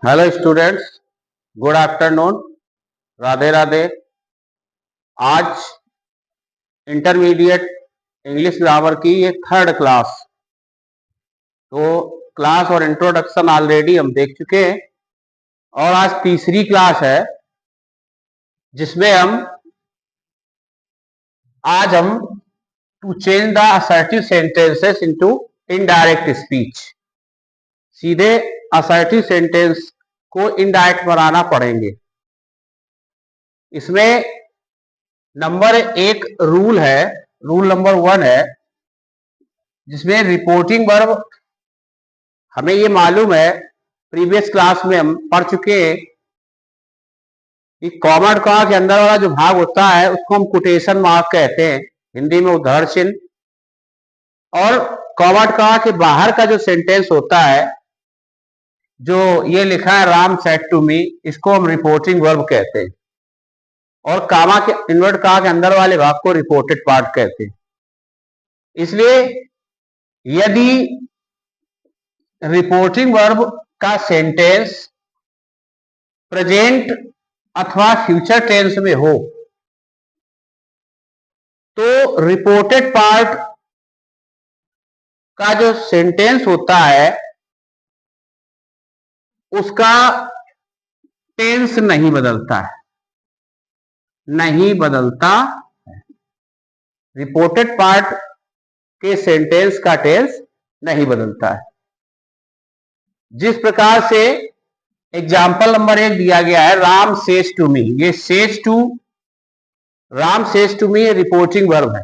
Hello students, good afternoon, Radhe Radhe. आज intermediate English grammar की ये थर्ड क्लास। तो क्लास और इंट्रोडक्शन ऑलरेडी हम देख चुके हैं और आज तीसरी क्लास है जिसमें आज हम to change the assertive sentences into indirect speech, सीधे असर्टिव सेंटेंस को इनडायरेक्ट बनाना पड़ेंगे। इसमें नंबर एक रूल है, रूल नंबर 1 है, जिसमें रिपोर्टिंग वर्ब हमें ये मालूम है, प्रीवियस क्लास में हम पढ़ चुके हैं कि कॉमा के अंदर वाला जो भाग होता है उसको हम कोटेशन मार्क कहते हैं, हिंदी में उद्धरण चिन्ह। और कॉमा के बाहर का जो सेंटेंस होता है, जो ये लिखा है राम सेड टू मी, इसको हम रिपोर्टिंग वर्ब कहते हैं। और कामा के इन्वर्ट के अंदर वाले भाग को रिपोर्टेड पार्ट कहते हैं। इसलिए यदि रिपोर्टिंग वर्ब का सेंटेंस प्रेजेंट अथवा फ्यूचर टेंस में हो तो रिपोर्टेड पार्ट का जो सेंटेंस होता है उसका टेंस नहीं बदलता है, नहीं बदलता है। रिपोर्टेड पार्ट के सेंटेंस का टेंस नहीं बदलता है। जिस प्रकार से एग्जाम्पल नंबर 1 दिया गया है, राम सेज टू मी, ये says to, Ram says to me reporting verb है।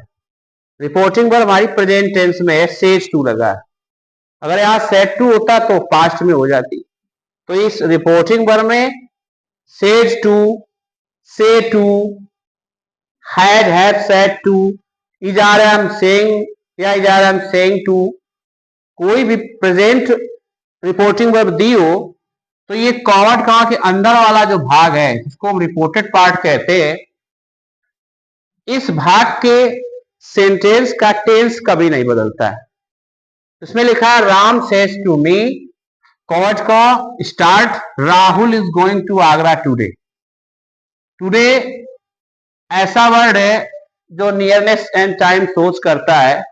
रिपोर्टिंग वर्ब हमारी प्रेजेंट टेंस में है, सेज टू लगा है। अगर यहां सेड टू होता तो पास्ट में हो जाती। तो इस रिपोर्टिंग वर्ब में says to, say to, had have said to, is are am saying या is are am saying to, कोई भी प्रेजेंट रिपोर्टिंग वर्ब दी हो तो ये कॉमा के अंदर वाला जो भाग है जिसको हम रिपोर्टेड पार्ट कहते हैं, इस भाग के सेंटेंस का टेंस कभी नहीं बदलता है। इसमें लिखा है Ram says to me, comma का start, Rahul is going to Agra today. Today ऐसा वर्ड है जो नियरनेस एंड टाइम सोच करता है।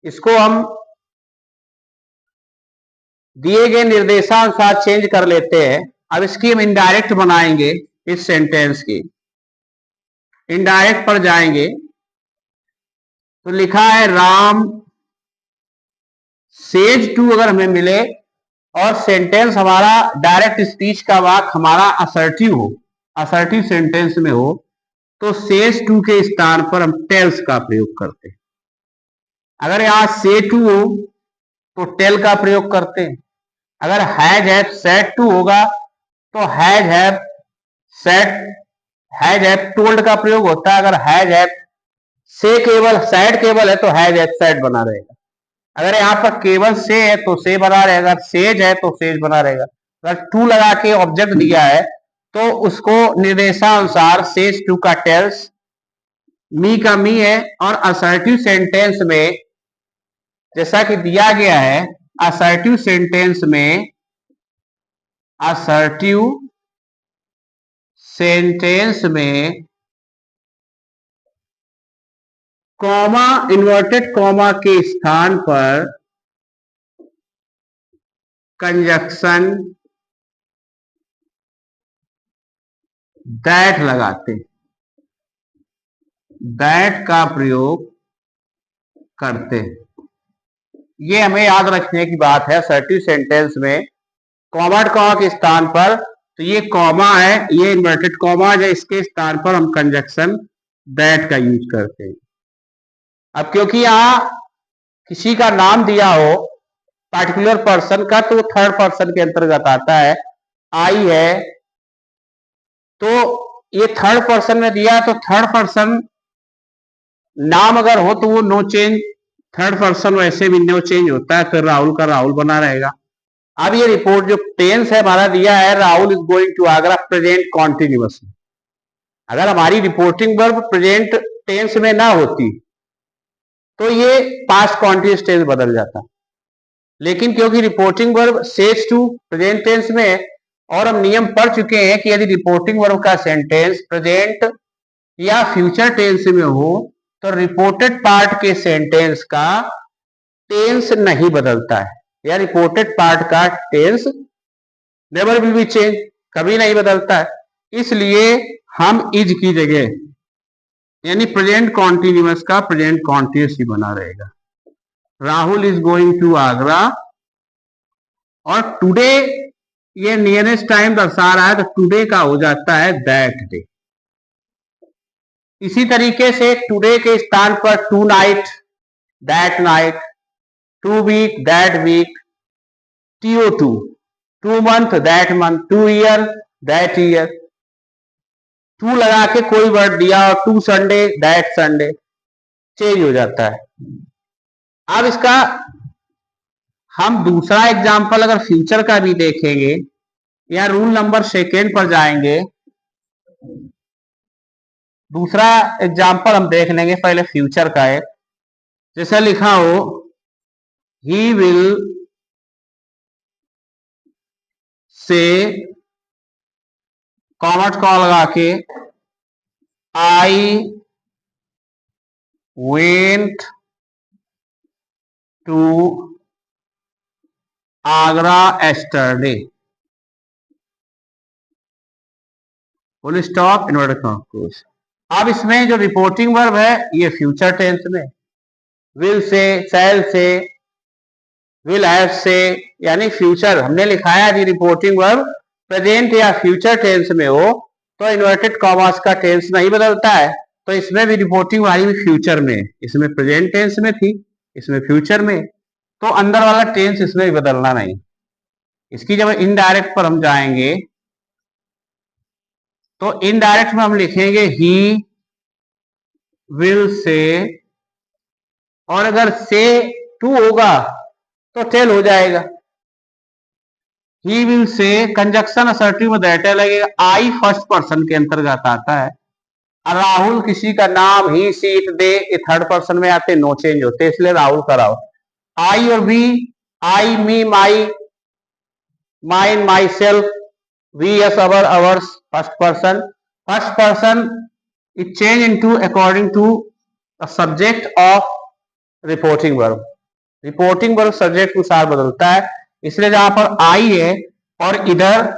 इसको हम दिए गए निर्देशानुसार चेंज कर लेते हैं। अब इसकी हम इनडायरेक्ट बनाएंगे, इस सेंटेंस की इनडायरेक्ट पर जाएंगे तो लिखा है राम सेज टू अगर हमें मिले और सेंटेंस हमारा डायरेक्ट स्पीच का वाक्य हमारा असर्टिव हो, असर्टिव सेंटेंस में हो, तो सेज टू के स्थान पर हम टेल्स का प्रयोग करते हैं। अगर यहां से टू हो तो टेल का प्रयोग करते हैं। अगर हैज हैव सेड टू होगा तो has have said, has have told का प्रयोग होता है। अगर हैज हैव से केवल सेड केवल है तो हैज हैव सेड बना रहेगा। अगर यहाँ पर केवल से है तो से बना रहेगा, सेज है तो सेज बना रहेगा। अगर टू लगा के ऑब्जेक्ट दिया है तो उसको निर्देशानुसार सेज टू का टेल्स, मी का मी है। और असर्टिव सेंटेंस में जैसा कि दिया गया है, असर्टिव सेंटेंस में, असर्टिव सेंटेंस में कॉमा, इन्वर्टेड कॉमा के स्थान पर कंजक्शन दैट लगाते, दैट का प्रयोग करते हैं। ये हमें याद रखने की बात है। असर्टिव सेंटेंस में कॉमा के स्थान पर, तो ये कॉमा है, ये इन्वर्टेड कॉमा है, इसके स्थान पर हम कंजक्शन दैट का यूज करते हैं। अब क्योंकि यहां किसी का नाम दिया हो पार्टिकुलर पर्सन का, तो थर्ड पर्सन के अंतर्गत आता है। आई है तो ये थर्ड पर्सन में दिया, तो थर्ड पर्सन नाम अगर हो तो वो नो चेंज, थर्ड पर्सन वैसे भी नो चेंज होता है, फिर राहुल का राहुल बना रहेगा। अब ये रिपोर्ट जो टेंस है हमारा दिया है, Rahul is going to Agra, present continuous. अगर हमारी रिपोर्टिंग वर्ब प्रेजेंट टेंस में ना होती तो ये पास्ट कॉन्टिन्यूअस टेंस बदल जाता। लेकिन क्योंकि reporting verb says to present tense में है और हम नियम पढ़ चुके हैं कि यदि रिपोर्टिंग वर्ब का सेंटेंस प्रेजेंट या फ्यूचर टेंस में हो तो रिपोर्टेड पार्ट के सेंटेंस का टेंस नहीं बदलता है, या रिपोर्टेड पार्ट का tense never will be change, कभी नहीं बदलता है। इसलिए हम इज की जगह यानी प्रेजेंट कॉन्टिन्यूअस का प्रेजेंट कॉन्टिन्यूअस ही बना रहेगा। Rahul is going to Agra, और टुडे ये नियरेस्ट टाइम दर्शा रहा है तो टुडे का हो जाता है दैट डे। इसी तरीके से टुडे के स्थान पर to night that night, to week that week, TO2, to month that month, to year that year, to लगा के कोई वर्ड दिया और to Sunday that Sunday, change हो जाता है। अब इसका हम दूसरा एग्जाम्पल अगर फ्यूचर का भी देखेंगे, या रूल नंबर सेकेंड पर जाएंगे, दूसरा एग्जाम्पल हम देख लेंगे पहले फ्यूचर का है। जैसा लिखा हो ही विल से कॉमर्स कॉल लगा के I went to Agra yesterday, full stop inverted comma. अब इसमें जो रिपोर्टिंग वर्ब है ये फ्यूचर टेंस में, विल से, शैल से, विल हैव से, यानी फ्यूचर हमने लिखा है। यदि रिपोर्टिंग वर्ब प्रेजेंट या फ्यूचर टेंस में हो तो इन्वर्टेड कॉमास का टेंस नहीं बदलता है। तो इसमें भी रिपोर्टिंग वाली भी फ्यूचर में, इसमें प्रेजेंट टेंस में थी, इसमें फ्यूचर में, तो अंदर वाला टेंस इसमें भी बदलना नहीं। इसकी जब इनडायरेक्ट पर हम जाएंगे तो इनडायरेक्ट में हम लिखेंगे ही विल से, और अगर से टू होगा तो टेल हो जाएगा। ही विल से कंजक्शन असर्टिव में दैट लगेगा, आई फर्स्ट पर्सन के अंतर्गत आता है। राहुल किसी का नाम, ही सी इट दे ये थर्ड पर्सन में आते, नो चेंज होते, इसलिए राहुल का राहुल। आई और we, I me my, mine myself, we us our ours, first person. First person is change into according to the subject of reporting verb. Reporting verb subject के अनुसार बदलता है, इसलिए जहां पर आई है और इधर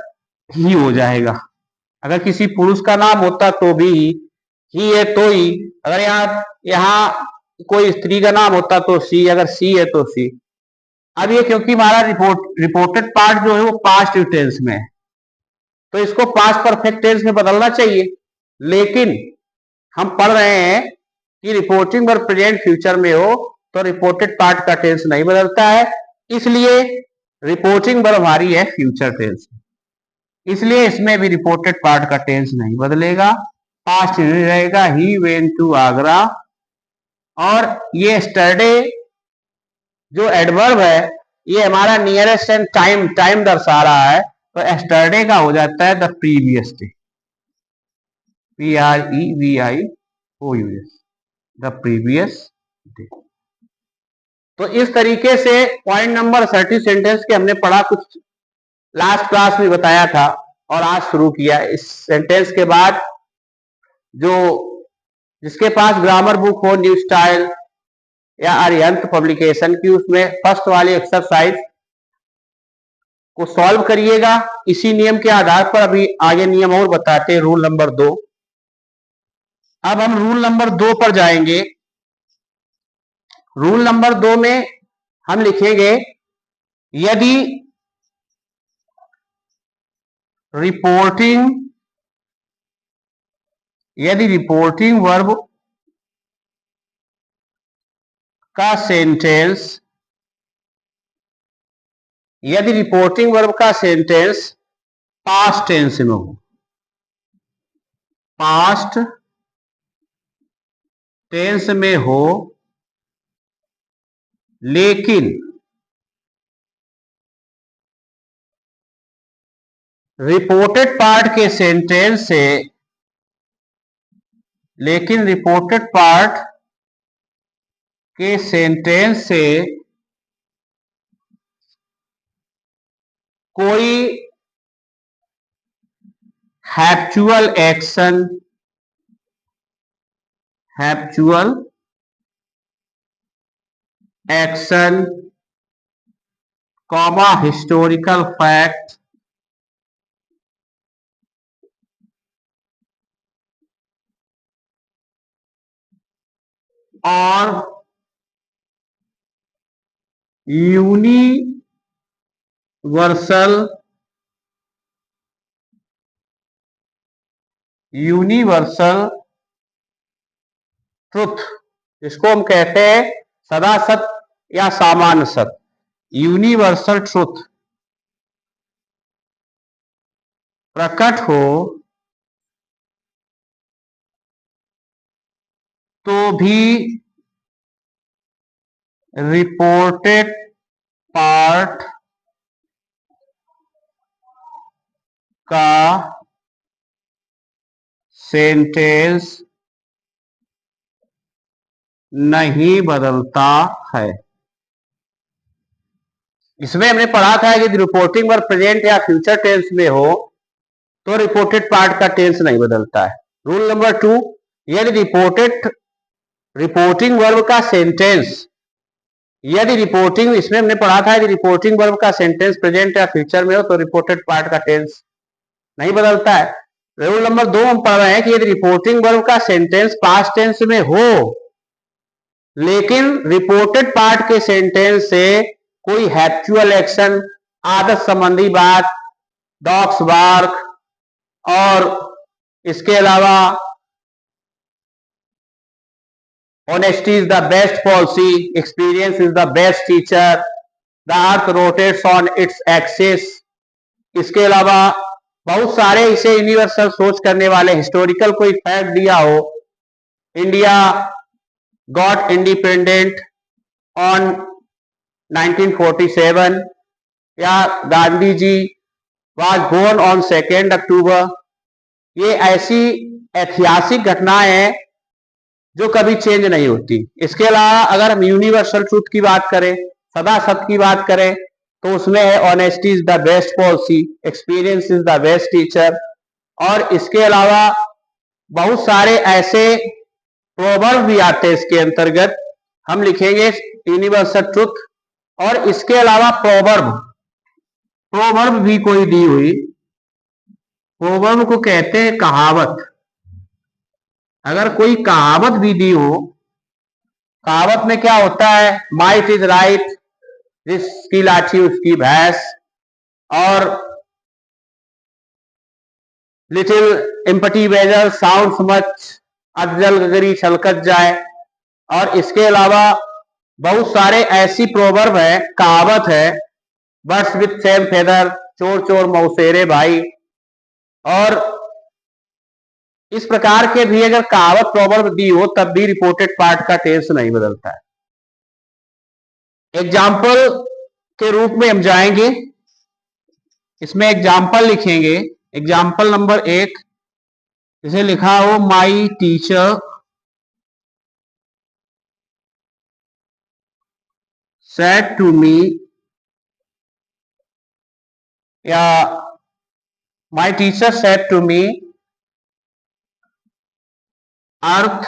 ही हो जाएगा। अगर किसी पुरुष का नाम होता तो भी ही है तो ही, अगर यहाँ कोई स्त्री का नाम होता तो सी, अगर सी है तो सी। अब ये क्योंकि हमारा रिपोर्टेड पार्ट जो है वो पास्ट टेंस में है तो इसको पास्ट परफेक्ट टेंस में बदलना चाहिए, लेकिन हम पढ़ रहे हैं कि रिपोर्टिंग वर्ब प्रेजेंट फ्यूचर में हो तो रिपोर्टेड पार्ट का टेंस नहीं बदलता है, इसलिए रिपोर्टिंग वर्ब हमारी है फ्यूचर टेंस, इसलिए इसमें भी रिपोर्टेड पार्ट का टेंस नहीं बदलेगा, पास्ट रहेगा। ही वेंट टू आगरा, और ये एस्टरडे जो एडवर्ब है ये हमारा नियरेस्ट एंड टाइम दर्शा रहा है, तो एस्टरडे का हो जाता है the previous day, PREVIOUS, the previous day. तो इस तरीके से पॉइंट नंबर 30 सेंटेंस के हमने पढ़ा, कुछ लास्ट क्लास में बताया था और आज शुरू किया। इस सेंटेंस के बाद जो जिसके पास ग्रामर बुक हो, न्यू स्टाइल या अरिहंत पब्लिकेशन की, उसमें फर्स्ट वाली एक्सरसाइज को सॉल्व करिएगा। इसी नियम के आधार पर अभी आगे नियम और बताते हैं, रूल नंबर 2। अब हम रूल नंबर 2 पर जाएंगे। रूल नंबर 2 में हम लिखेंगे यदि रिपोर्टिंग वर्ब का सेंटेंस, यदि रिपोर्टिंग वर्ब का सेंटेंस पास्ट टेंस में हो, पास्ट टेंस में हो, लेकिन रिपोर्टेड पार्ट के सेंटेंस से, लेकिन रिपोर्टेड पार्ट के सेंटेंस से कोई habitual action, habitual action, comma historical fact, और यूनिवर्सल, यूनिवर्सल ट्रुथ, जिसको हम कहते हैं सदा सत्य या सामान्य सत्य, यूनिवर्सल ट्रुथ प्रकट हो तो भी रिपोर्टेड पार्ट का सेंटेंस नहीं बदलता है। इसमें हमने पढ़ा था कि रिपोर्टिंग वर्ब प्रेजेंट या फ्यूचर टेंस में हो तो रिपोर्टेड पार्ट का टेंस नहीं बदलता है। रूल नंबर 2, यदि रिपोर्टिंग वर्ब का सेंटेंस, यदि रिपोर्टिंग, इसमें हमने पढ़ा था कि रिपोर्टिंग वर्ब का सेंटेंस प्रेजेंट या फ्यूचर में हो तो रिपोर्टेड पार्ट का टेंस नहीं बदलता है। रूल नंबर 2 हम पढ़ रहे हैं कि यदि रिपोर्टिंग वर्ब का सेंटेंस पास्ट टेंस में हो लेकिन रिपोर्टेड पार्ट के सेंटेंस से कोई हैप्चुअल एक्शन, आदत संबंधी बात, डॉग्स बार्क, और इसके अलावा honesty is the best policy, experience is the best teacher, the earth rotates on its axis, इसके अलावा बहुत सारे इसे यूनिवर्सल सोच करने वाले हिस्टोरिकल कोई फैक्ट दिया हो, इंडिया गॉट इंडिपेंडेंट ऑन 1947, या Gandhi ji was born on 2 अक्टूबर, ये ऐसी ऐतिहासिक घटनाएं हैं जो कभी चेंज नहीं होती। इसके अलावा अगर हम यूनिवर्सल ट्रूथ की बात करें, सदा सत्य की बात करें, तो उसमें है honesty is the best policy, experience is the best teacher, और इसके अलावा बहुत सारे ऐसे प्रोवर्ब भी आते हैं इसके अंतर्गत। हम लिखेंगे यूनिवर्सल ट्रुथ, और इसके अलावा प्रोवर्ब, प्रोवर्ब भी कोई दी हुई, प्रोवर्ब को कहते हैं कहावत। अगर कोई कहावत भी दी हो, कहावत में क्या होता है, माइट इज राइट, जिसकी लाठी उसकी भैंस, और little empty vessel sounds much, अज्जल गगरी छलकत जाए, और इसके अलावा बहुत सारे ऐसी प्रोवर्ब है, कहावत है, बर्ड्स विथ सेम फेदर, चोर चोर मौसेरे भाई, और इस प्रकार के भी अगर कहावत प्रोवर्ब दी हो तब भी रिपोर्टेड पार्ट का टेंस नहीं बदलता है। एग्जाम्पल के रूप में हम जाएंगे, इसमें एग्जाम्पल लिखेंगे। एग्जाम्पल नंबर 1, इसे लिखा हो my teacher said to me, या my teacher said to me earth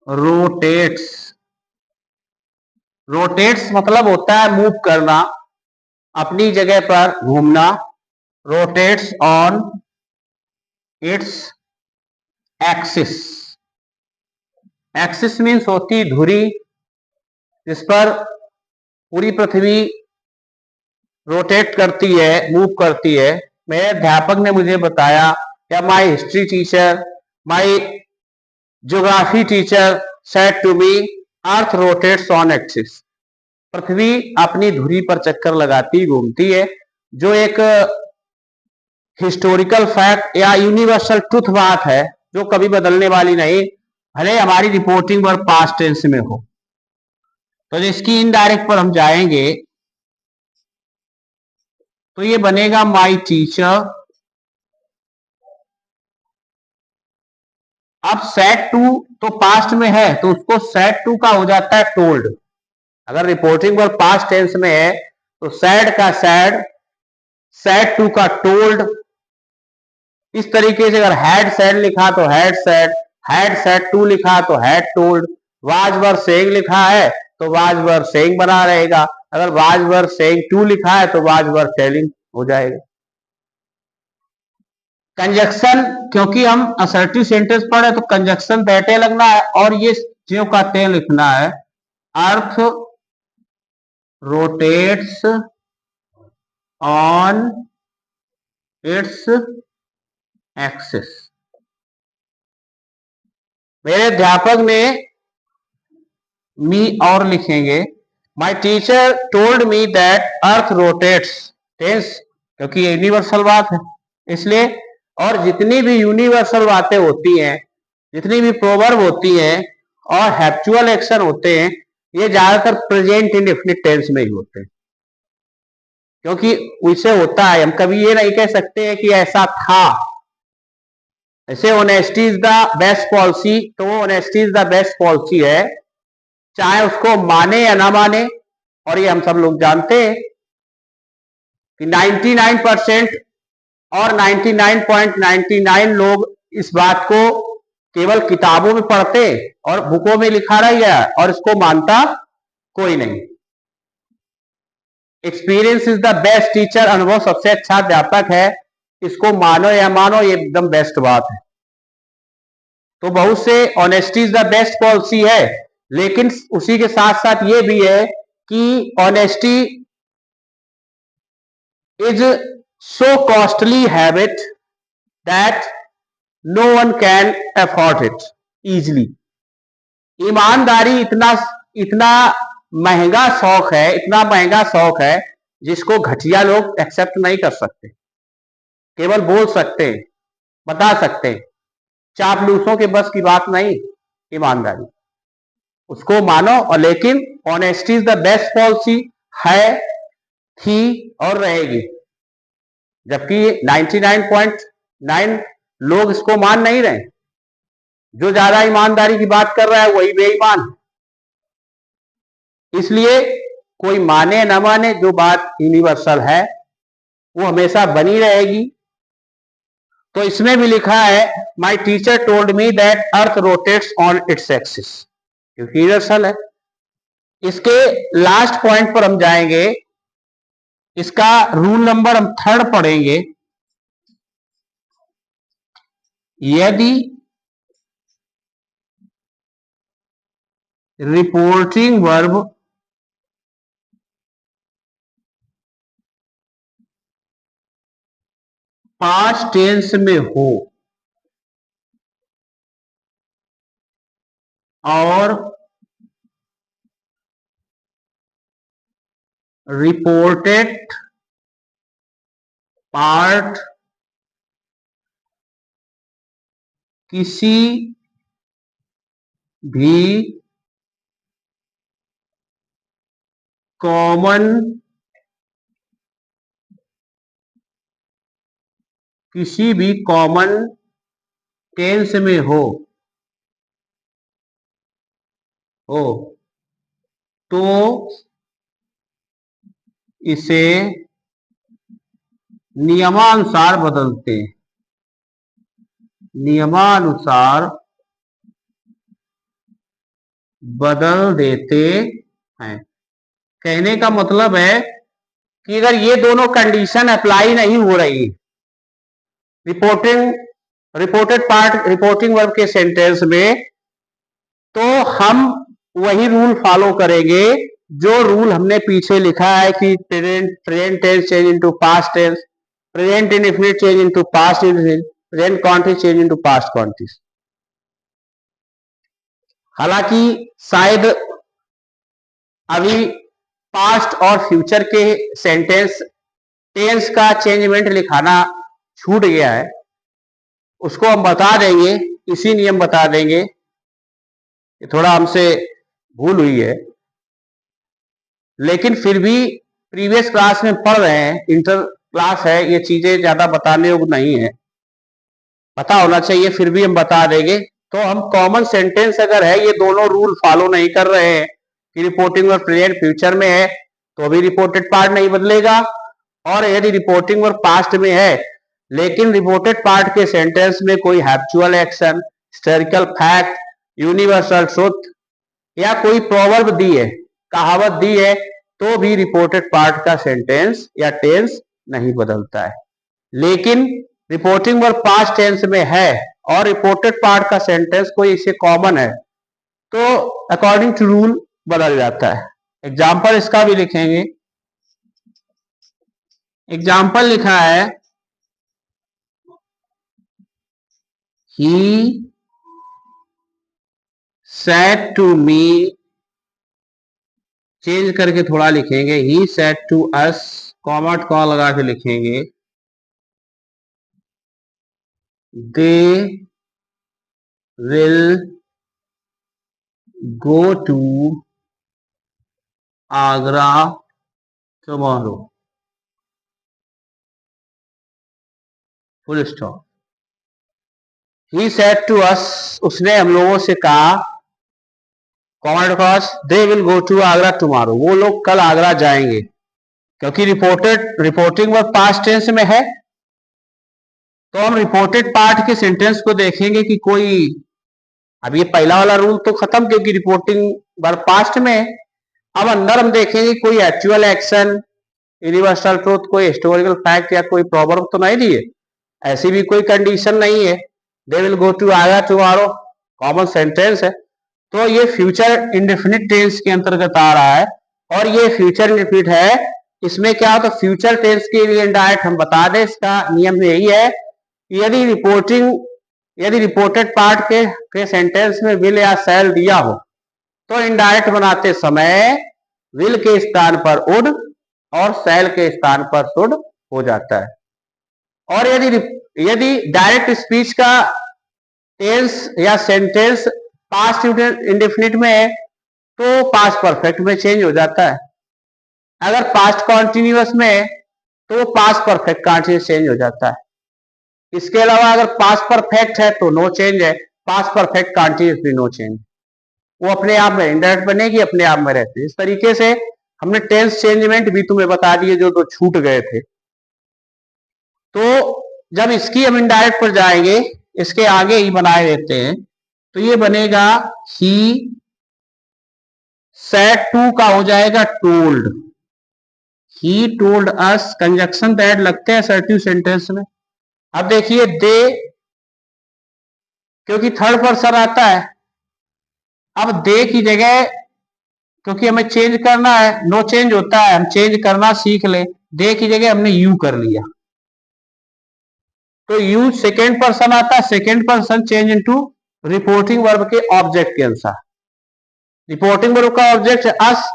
rotates, rotates मतलब होता है मूव करना, अपनी जगह पर घूमना, rotates on its axis, axis means होती धुरी जिस पर पूरी पृथ्वी रोटेट करती है, मूव करती है। मेरे अध्यापक ने मुझे बताया, या my history teacher, my geography teacher said to me earth rotates on axis, पृथ्वी अपनी धुरी पर चक्कर लगाती घूमती है, जो एक हिस्टोरिकल फैक्ट या यूनिवर्सल ट्रुथ बात है जो कभी बदलने वाली नहीं, भले हमारी रिपोर्टिंग वर्ब पास्ट टेंस में हो। तो इसकी इनडायरेक्ट पर हम जाएंगे तो ये बनेगा माई टीचर। अब सेड टू तो पास्ट में है तो उसको सेड टू का हो जाता है टोल्ड। अगर रिपोर्टिंग वर्ब पास्ट टेंस में है तो सैड का सैड, सेड टू का टोल्ड। इस तरीके से अगर हैड सेड लिखा तो हैड सेड टू लिखा तो had told, was were saying लिखा है तो वाज वर सेइंग बना रहेगा, अगर वाज वर सेइंग टू लिखा है तो वाज वर टेलिंग हो जाएगा। कंजक्शन, क्योंकि हम असर्टिव सेंटेंस पढ़े तो कंजक्शन बैठे लगना है और ये ज्यों का त्यों लिखना है। Earth rotates on its axis. मेरे अध्यापक ने मी और लिखेंगे, my teacher told me that earth rotates, tense क्योंकि ये यूनिवर्सल बात है इसलिए। और जितनी भी यूनिवर्सल बातें होती हैं, जितनी भी प्रोवर्ब होती हैं और हैप्चुअल एक्शन होते हैं, ये ज्यादातर प्रेजेंट इंडेफिनिट टेंस में ही होते हैं, क्योंकि उसे होता है। हम कभी ये नहीं कह सकते हैं कि ऐसा था। ऐसे honesty is the best policy, तो वो honesty is the best policy है, चाहे उसको माने या ना माने। और ये हम सब लोग जानते हैं कि 99% और 99.99 लोग इस बात को केवल किताबों में पढ़ते और बुकों में लिखा रह गया और इसको मानता कोई नहीं। Experience is the best teacher, अनुभव सबसे अच्छा अध्यापक है, इसको मानो या मानो ये एकदम बेस्ट बात है। तो बहुत से honesty is the best policy है, लेकिन उसी के साथ साथ ये भी है कि honesty is so costly habit that no one can afford it easily। ईमानदारी इतना इतना महंगा शौक है, इतना महंगा शौक है जिसको घटिया लोग एक्सेप्ट नहीं कर सकते, केवल बोल सकते हैं, बता सकते हैं। चापलूसों के बस की बात नहीं ईमानदारी, उसको मानो। और लेकिन honesty is the best policy है, थी और रहेगी, जबकि 99.9 लोग इसको मान नहीं रहे। जो ज्यादा ईमानदारी की बात कर रहा है वही बेईमान। इसलिए कोई माने न माने, जो बात यूनिवर्सल है वो हमेशा बनी रहेगी। तो इसमें भी लिखा है, माई teacher told me that earth rotates on its axis, क्योंकि यूनिवर्सल है। इसके लास्ट पॉइंट पर हम जाएंगे, इसका रूल नंबर हम 3 पढ़ेंगे। यदि रिपोर्टिंग वर्ब पास्ट टेंस में हो और रिपोर्टेड पार्ट किसी भी कॉमन टेंस में हो तो इसे नियमानुसार बदल देते हैं। कहने का मतलब है कि अगर ये दोनों कंडीशन अप्लाई नहीं हो रही, रिपोर्टेड पार्ट रिपोर्टिंग वर्ब के सेंटेंस में, तो हम वही रूल फॉलो करेंगे जो रूल हमने पीछे लिखा है कि present tense change into past tense, present indefinite change into past indefinite, present continuous change into past continuous. हालांकि शायद अभी पास्ट और फ्यूचर के सेंटेंस टेंस का चेंजमेंट लिखाना छूट गया है, उसको हम बता देंगे, इसी नियम बता देंगे। थोड़ा हमसे भूल हुई है, लेकिन फिर भी प्रीवियस क्लास में पढ़ रहे हैं, इंटर क्लास है, ये चीजें ज्यादा बताने योग्य नहीं है, पता होना चाहिए, फिर भी हम बता देंगे। तो हम कॉमन सेंटेंस अगर है, ये दोनों रूल फॉलो नहीं कर रहे हैं कि रिपोर्टिंग और प्रेजेंट फ्यूचर में है, तो अभी रिपोर्टेड पार्ट नहीं बदलेगा और यदि रिपोर्टिंग वर्ब पास्ट में है लेकिन रिपोर्टेड पार्ट के सेंटेंस में कोई habitual action, historical fact, universal truth या कोई प्रोवर्ब दी है, कहावत दी है, तो भी रिपोर्टेड पार्ट का सेंटेंस या टेंस नहीं बदलता है। लेकिन रिपोर्टिंग वर्ब पास्ट टेंस में है और रिपोर्टेड पार्ट का सेंटेंस कोई इससे कॉमन है तो अकॉर्डिंग टू रूल बदल जाता है। एग्जाम्पल इसका भी लिखेंगे। एग्जाम्पल लिखा है he said to me, change करके थोड़ा लिखेंगे, he said to us, comma कॉ लगा के लिखेंगे, they will go to Agra tomorrow, full stop. He said to us, उसने हम लोगों से कहा, they will go to Agra tomorrow, वो लोग कल आगरा जाएंगे। क्योंकि रिपोर्टिंग वर्ब पास्ट टेंस में है तो हम रिपोर्टेड पार्ट के सेंटेंस को देखेंगे कि कोई, अब ये पहला वाला रूल तो खत्म क्योंकि रिपोर्टिंग वर्ब पास्ट में है। अब अंदर हम देखेंगे कोई एक्चुअल एक्शन, यूनिवर्सल ट्रुथ, कोई हिस्टोरिकल फैक्ट या कोई प्रॉब्लम तो नहीं दिए, ऐसी भी कोई कंडीशन नहीं है। They will go to Agra tomorrow common sentence है तो ये फ्यूचर इंडेफिनिट टेंस के अंतर्गत आ रहा है और ये फ्यूचर इंडेफिनिट है। इसमें क्या होता है, फ्यूचर टेंस के लिए इनडायरेक्ट हम बता दें, इसका नियम यही है कि यदि रिपोर्टेड पार्ट के सेंटेंस में विल या शैल दिया हो तो इनडायरेक्ट बनाते समय विल के स्थान पर वुड और शैल के स्थान पर शुड हो जाता है। और यदि डायरेक्ट स्पीच का टेंस या सेंटेंस पास्ट इंडेफिनिट में है तो पास्ट परफेक्ट में चेंज हो जाता है। अगर पास्ट कॉन्टिन्यूअस में है तो पास्ट परफेक्ट कॉन्टिन्यूअस चेंज हो जाता है। इसके अलावा अगर पास्ट परफेक्ट है तो नो चेंज है, पास्ट परफेक्ट कॉन्टिन्यूअस भी नो चेंज, वो अपने आप में इनडायरेक्ट बनेगी, अपने आप में रहती है। इस तरीके से हमने टेंस चेंजमेंट भी तुम्हें बता दिए जो तो छूट गए थे। तो जब इसकी हम इनडायरेक्ट पर जाएंगे, इसके आगे ही बनाए देते हैं तो ये बनेगा ही सेड टू का हो जाएगा told, he told us, conjunction that लगते हैं असर्टिव सेंटेंस में। अब देखिए दे, क्योंकि थर्ड पर्सन आता है, अब दे की जगह क्योंकि हमें चेंज करना है, नो चेंज होता है, हम चेंज करना सीख ले, दे की जगह हमने यू कर लिया तो यू सेकेंड पर्सन आता है, second person change into reporting verb के ऑब्जेक्ट के अनुसार। रिपोर्टिंग वर्ब का ऑब्जेक्ट है अस,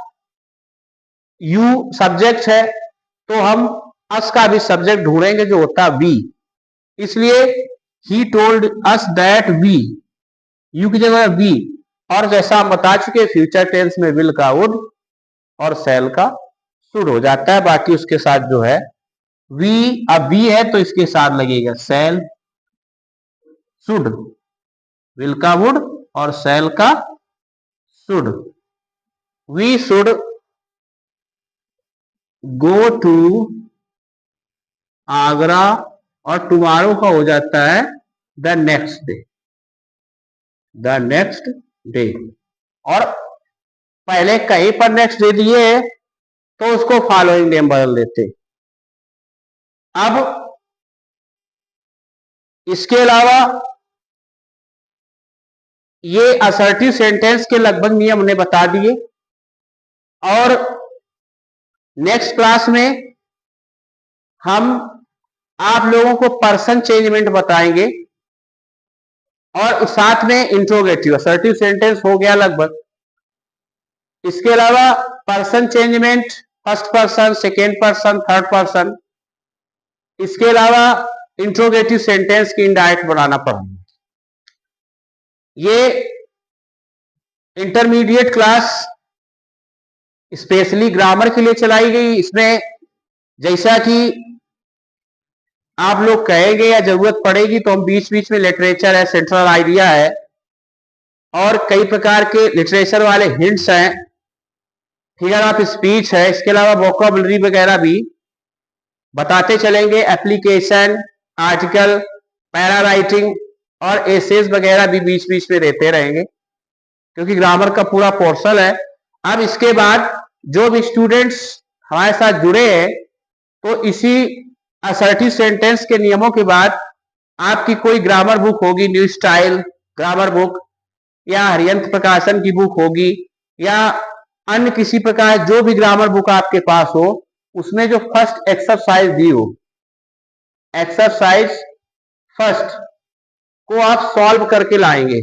यू सब्जेक्ट है तो हम अस का भी सब्जेक्ट ढूंढेंगे जो होता है वी, इसलिए he told us that we, you की जगह वी, और जैसा हम बता चुके फ्यूचर टेंस में विल का वुड और शैल का शुड हो जाता है। बाकी उसके साथ जो है वी, अब वी है तो इसके साथ लगेगा शैल, शुड, विल का वुड और शैल का should. We should go to Agra और टुमारो का हो जाता है the next day, the next day. और पहले कहीं पर नेक्स्ट डे दिए तो उसको फॉलोइंग डे बदल देते। अब इसके अलावा ये असर्टिव सेंटेंस के लगभग नियम हमने बता दिए और नेक्स्ट क्लास में हम आप लोगों को पर्सन चेंजमेंट बताएंगे और साथ में इंट्रोगेटिव। असर्टिव सेंटेंस हो गया लगभग, इसके अलावा person changement first person, second person, third person, इसके अलावा इंट्रोगेटिव सेंटेंस की इनडायरेक्ट बनाना पड़ेगा। ये इंटरमीडिएट क्लास स्पेशली ग्रामर के लिए चलाई गई। इसमें जैसा कि आप लोग कहेंगे या जरूरत पड़ेगी तो हम बीच बीच में लिटरेचर है, सेंट्रल आइडिया है और कई प्रकार के लिटरेचर वाले हिंट्स हैं, फिगर ऑफ स्पीच है, इसके अलावा वोकैबुलरी वगैरह भी बताते चलेंगे। एप्लीकेशन, आर्टिकल, पैरा राइटिंग और एसेज वगैरह भी बीच बीच में देते रहेंगे, क्योंकि ग्रामर का पूरा पोर्शन है। अब इसके बाद जो भी स्टूडेंट्स हमारे साथ जुड़े हैं, तो इसी असर्टिव सेंटेंस के नियमों के बाद आपकी कोई ग्रामर बुक होगी, न्यू स्टाइल ग्रामर बुक, या हरियंत प्रकाशन की बुक होगी, या अन्य किसी प्रकार जो भी ग्रामर बुक आपके पास हो, उसमें जो फर्स्ट एक्सरसाइज दी हो, एक्सरसाइज फर्स्ट को आप सॉल्व करके लाएंगे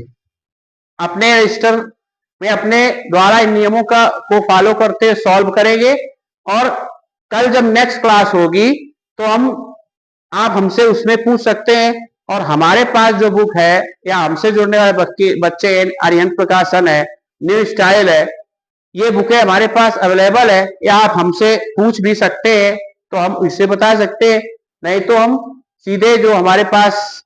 अपने रजिस्टर में, अपने द्वारा इन नियमों का को फॉलो करते सॉल्व करेंगे। और कल जब नेक्स्ट क्लास होगी तो आप हमसे उसमें पूछ सकते हैं। और हमारे पास जो बुक है या हमसे जुड़ने वाले बच्चे अरिहंत प्रकाशन है, न्यू स्टाइल है, ये बुकें हमारे पास अवेलेबल है, या आप हमसे पूछ भी सकते हैं तो हम इससे बता सकते हैं। नहीं तो हम सीधे जो हमारे पास,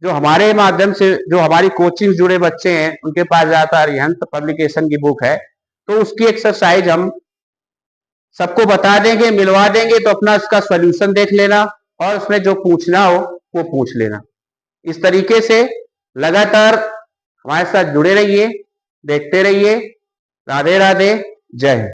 जो हमारे माध्यम से जो हमारी कोचिंग जुड़े बच्चे हैं, उनके पास जाता अरिहंत पब्लिकेशन की बुक है, तो उसकी एक्सरसाइज हम सबको बता देंगे, मिलवा देंगे, तो अपना उसका सॉल्यूशन देख लेना और उसमें जो पूछना हो वो पूछ लेना। इस तरीके से लगातार हमारे साथ जुड़े रहिए, देखते रहिए। राधे राधे, जय हिंद।